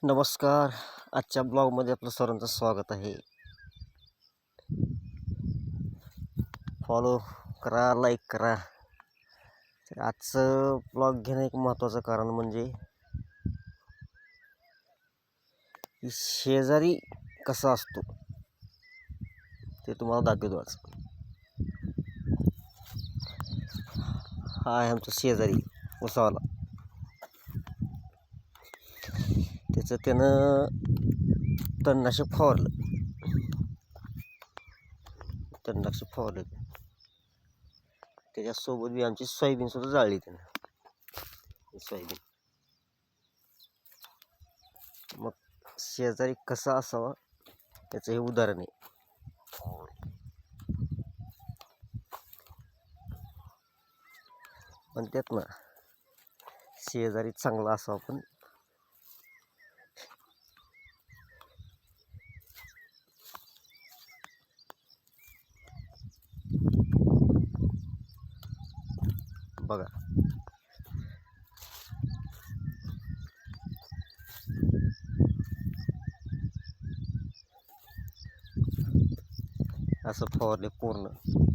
नमस्कार. आजच्या ब्लॉगमध्ये आपलं सर्वांचं स्वागत आहे. फॉलो करा, लाईक करा. तर आजचं ब्लॉग घेणं एक महत्त्वाचं कारण म्हणजे की शेजारी कसा असतो ते तुम्हाला दाखवतो आज. हा आहे आमचा शेजारी उसावाला. त्यानं तणनाशक फवारलं. त्याच्यासोबत बी आमची सोयाबीन सुद्धा जाळली त्यानं. सोयाबीन मग शेजारी कसा असावा याचं हे उदाहरण आहे. पण त्यात ना शेजारी चांगला असावा. पण बघा, असं फवारले पूर्ण.